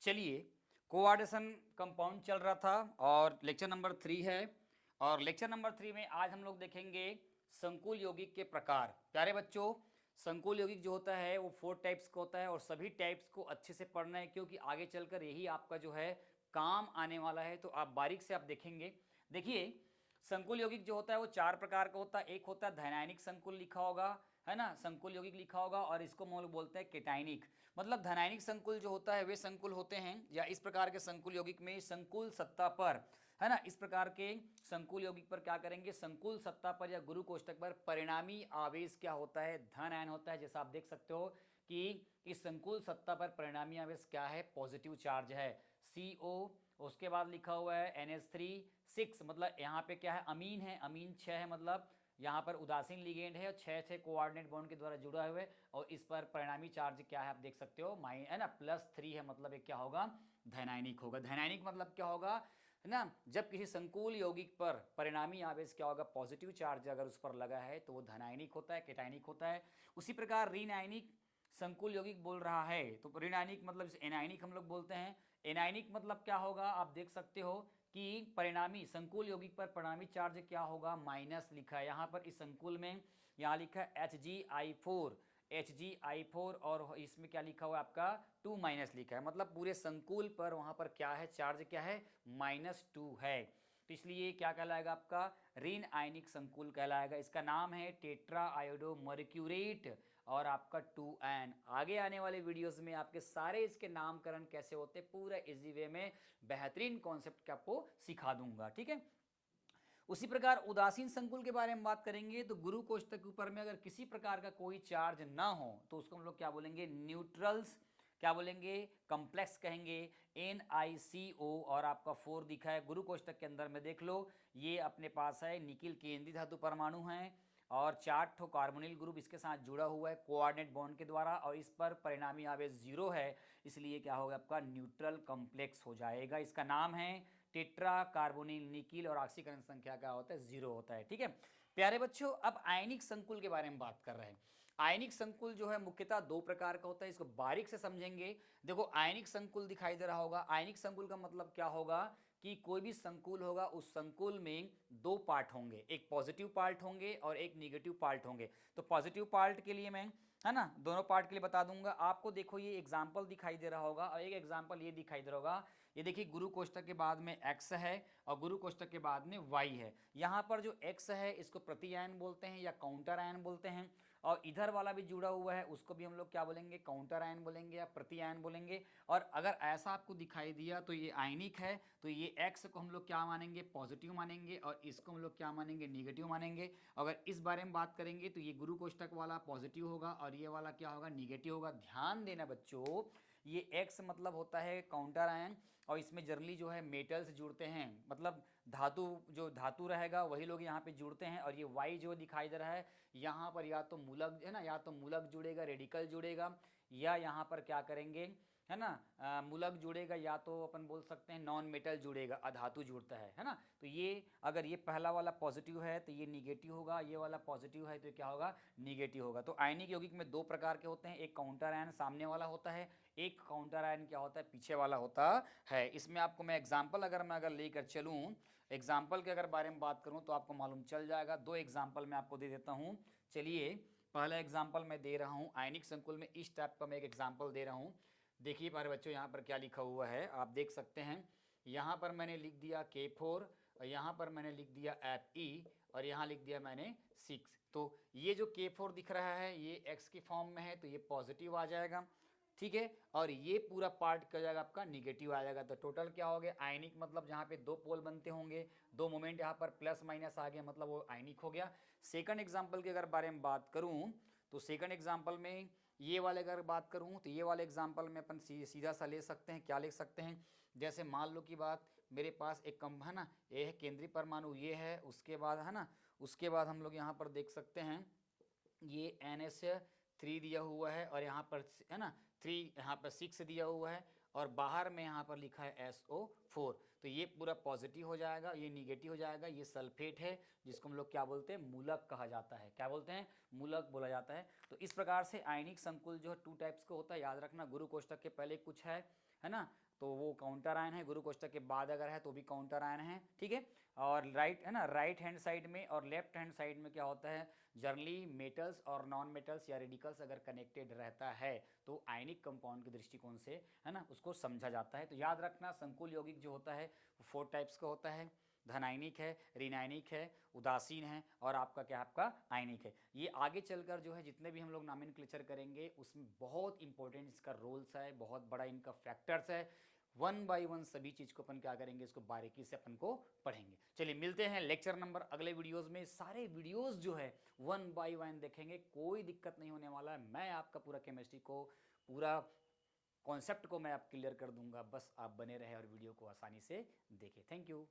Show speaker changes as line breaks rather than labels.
चलिए, coordination compound चल रहा था और लेक्चर नंबर 3 है। और लेक्चर नंबर 3 में आज हम लोग देखेंगे संकुल यौगिक के प्रकार। प्यारे बच्चों, संकुल यौगिक जो होता है वो 4 टाइप्स का होता है और सभी टाइप्स को अच्छे से पढ़ना है, क्योंकि आगे चलकर यही आपका जो है काम आने वाला है। तो आप बारीक से आप देखेंगे। देखिए, संकुल यौगिक जो होता है वो 4 प्रकार का होता है। एक होता है धनायनिक संकुल, लिखा होगा है ना, संकुल यौगिक लिखा होगा, और इसको हम लोग बोलते हैं केटायनिक। मतलब धनायनिक संकुल जो होता है वे संकुल होते हैं, या इस प्रकार के संकुल यौगिक में संकुल सत्ता पर, है ना, इस प्रकार के संकुल यौगिक पर क्या करेंगे, संकुल सत्ता पर या गुरु कोष्ठक पर परिणामी आवेश क्या होता है, धन आयन होता है। जैसा आप देख सकते हो कि इस संकुल सत्ता पर परिणामी आवेश क्या है, पॉजिटिव चार्ज है, CO। उसके बाद लिखा हुआ है NH3 6, मतलब यहाँ पे क्या है, अमीन है, अमीन 6 है, मतलब यहाँ पर उदासीन लिगेंड है और 6 कोऑर्डिनेट बॉन्ड के द्वारा जुड़ा हुआ है। और इस पर परिणामी चार्ज क्या है, आप देख सकते हो माइन है ना, +3 है, मतलब एक क्या होगा, धनायनिक होगा। धनायनिक मतलब क्या होगा, है ना, जब किसी संकुल यौगिक पर परिणामी आवेश क्या होगा, पॉजिटिव चार्ज अगर उस पर लगा है तो वो धनायनिक होता है, केटायनिक होता है। उसी प्रकार ऋण आयनिक संकुल यौगिक बोल रहा है तो ऋण आयनिक मतलब एनायनिक हम लोग बोलते हैं। एनायनिक मतलब क्या होगा, आप देख सकते हो कि परिणामी संकुल यौगिक पर परिणामी चार्ज क्या होगा, माइनस लिखा है यहाँ पर। इस संकुल में यहाँ लिखा है Hgi4 और इसमें क्या लिखा हुआ है आपका 2- लिखा है, मतलब पूरे संकुल पर वहां पर क्या है, चार्ज क्या है, -2 है। तो इसलिए क्या कहलाएगा, आपका ऋण आयनिक संकुल कहलाएगा। इसका नाम है टेट्रा आयोडो मर्क्यूरेट और आपका 2N। आगे आने वाले वीडियोस में आपके सारे इसके नामकरण कैसे होते पूरा इजी वे में बेहतरीन कॉन्सेप्ट के आपको सिखा दूंगा, ठीक है। उसी प्रकार उदासीन संकुल के बारे में बात करेंगे तो गुरु कोष्ठक के ऊपर में अगर किसी प्रकार का कोई चार्ज ना हो तो उसको हम लोग क्या बोलेंगे, न्यूट्रल्स, क्या बोलेंगे, कॉम्प्लेक्स कहेंगे, NiCO। और आपका 4 दिखा है गुरु कोष्ठक के अंदर में, देख लो ये अपने पास है, निकिल केंद्रीय धातु परमाणु है और 4 कार्बोनिल ग्रुप इसके साथ जुड़ा हुआ है कोऑर्डिनेट बॉन्ड के द्वारा, और इस पर परिणामी आवेश 0 है, इसलिए क्या होगा, आपका न्यूट्रल कॉम्प्लेक्स हो जाएगा। इसका नाम है टेट्रा कार्बोनिल निकिल और ऑक्सीकरण संख्या क्या होता है, 0 होता है, ठीक है। प्यारे बच्चों, अब आयनिक संकुल के बारे में बात कर रहे हैं। आयनिक संकुल जो है मुख्यतः 2 प्रकार का होता है, इसको बारीक से समझेंगे। देखो, आयनिक संकुल दिखाई दे रहा होगा, आयनिक संकुल का मतलब क्या होगा कि कोई भी संकुल होगा उस संकुल में 2 पार्ट होंगे, एक पॉजिटिव पार्ट होंगे और एक निगेटिव पार्ट होंगे। तो पॉजिटिव पार्ट के लिए मैं, है ना, दोनों पार्ट के लिए बता दूंगा आपको। देखो ये एग्जाम्पल दिखाई दे रहा होगा और एक एग्जाम्पल ये दिखाई दे रहा होगा। ये देखिए, गुरु कोष्ठक के बाद में X है और गुरु कोष्ठक के बाद में Y है। यहाँ पर जो X है इसको प्रति आयन बोलते हैं या काउंटर आयन बोलते हैं, और इधर वाला भी जुड़ा हुआ है उसको भी हम लोग क्या बोलेंगे, काउंटर आयन बोलेंगे या प्रति आयन बोलेंगे। और अगर ऐसा आपको दिखाई दिया तो ये आयनिक है, तो ये X को हम लोग क्या मानेंगे, पॉजिटिव मानेंगे, और इसको हम लोग क्या मानेंगे, निगेटिव मानेंगे। अगर इस बारे में बात करेंगे तो ये गुरु कोष्ठक वाला पॉजिटिव होगा और ये वाला क्या होगा, निगेटिव होगा। ध्यान देना बच्चों, ये X मतलब होता है काउंटर आयन, और इसमें जनरली जो है मेटल्स जुड़ते हैं, मतलब धातु, जो धातु रहेगा वही लोग यहाँ पे जुड़ते हैं। और ये Y जो दिखाई दे रहा है यहाँ पर या तो मूलक है ना, या तो मूलक जुड़ेगा, रेडिकल जुड़ेगा, या यहाँ पर क्या करेंगे, है ना, मूलक जुड़ेगा, या तो अपन बोल सकते हैं नॉन मेटल जुड़ेगा, अधातु जुड़ता है ना। तो ये अगर ये पहला वाला पॉजिटिव है तो ये निगेटिव होगा, ये वाला पॉजिटिव है तो क्या होगा, निगेटिव होगा। तो आयनिक यौगिक में 2 प्रकार के होते हैं, एक काउंटर आयन सामने वाला होता है, एक काउंटर आयन क्या होता है, पीछे वाला होता है। इसमें आपको मैं एग्जाम्पल अगर लेकर चलूँ, एग्जाम्पल के अगर बारे में बात करूँ तो आपको मालूम चल जाएगा। 2 एग्जाम्पल मैं आपको दे देता हूँ। चलिए, पहला एग्जाम्पल मैं दे रहा हूँ आयनिक संकुल में, इस टाइप का मैं एक एग्जाम्पल दे रहा हूँ। देखिए प्यारे बच्चों, यहाँ पर क्या लिखा हुआ है आप देख सकते हैं। यहाँ पर मैंने लिख दिया K4 और यहाँ पर मैंने लिख दिया Fe और यहाँ लिख दिया मैंने 6। तो ये जो K4 दिख रहा है ये X की फॉर्म में है तो ये पॉजिटिव आ जाएगा, ठीक है। और ये पूरा पार्ट क्या जाएगा, आपका निगेटिव आ जाएगा। तो टोटल क्या हो गया, आयनिक मतलब जहाँ पे 2 पोल बनते होंगे, 2 मोमेंट यहाँ पर प्लस माइनस आ गया, मतलब वो आयनिक हो गया। सेकंड एग्जांपल की अगर बारे में बात करूँ तो सेकंड एग्जांपल में ये वाले अगर बात करूँ तो ये वाले एग्जांपल में अपन सीधा सा ले सकते हैं, क्या लिख सकते हैं, जैसे मान लो की बात, मेरे पास एक कम है ना, ये है केंद्रीय परमाणु, ये है, उसके बाद है ना, उसके बाद हम लोग यहाँ पर देख सकते हैं ये NH3 दिया हुआ है और यहाँ पर है ना 3, यहाँ पर 6 दिया हुआ है और बाहर में यहाँ पर लिखा है SO4। तो ये पूरा पॉजिटिव हो जाएगा, ये निगेटिव हो जाएगा, ये सल्फेट है जिसको हम लोग क्या बोलते हैं, मूलक कहा जाता है। क्या बोलते हैं, मूलक बोला जाता है। तो इस प्रकार से आयनिक संकुल जो है 2 टाइप्स का होता है, याद रखना। गुरु कोष्ठक के पहले कुछ है ना, तो वो काउंटर आयन है। गुरु कोष्ठक के बाद अगर है तो भी काउंटर आयन है, ठीक है। और राइट है ना, राइट हैंड साइड में और लेफ्ट हैंड साइड में क्या होता है, जनरली मेटल्स और नॉन मेटल्स या रेडिकल्स अगर कनेक्टेड रहता है तो आयनिक कंपाउंड के दृष्टिकोण से है ना उसको समझा जाता है। तो याद रखना संकुल यौगिक जो होता है वो 4 टाइप्स का होता है, धनायनिक है, ऋणायनिक है, उदासीन है और आपका क्या, आपका आयनिक है। ये आगे चलकर जो है जितने भी हम लोग नॉमेनक्लेचर करेंगे उसमें बहुत इंपॉर्टेंट इसका रोल्स है, बहुत बड़ा इनका फैक्टर्स है। 1 बाय 1 सभी चीज को अपन क्या करेंगे, इसको बारीकी से अपन को पढ़ेंगे। चलिए मिलते हैं लेक्चर नंबर अगले वीडियोस में। सारे वीडियोस जो है 1 बाय 1 देखेंगे, कोई दिक्कत नहीं होने वाला है। मैं आपका पूरा केमिस्ट्री को, पूरा कॉन्सेप्ट को मैं आप क्लियर कर दूंगा, बस आप बने रहे और वीडियो को आसानी से देखें। Thank you.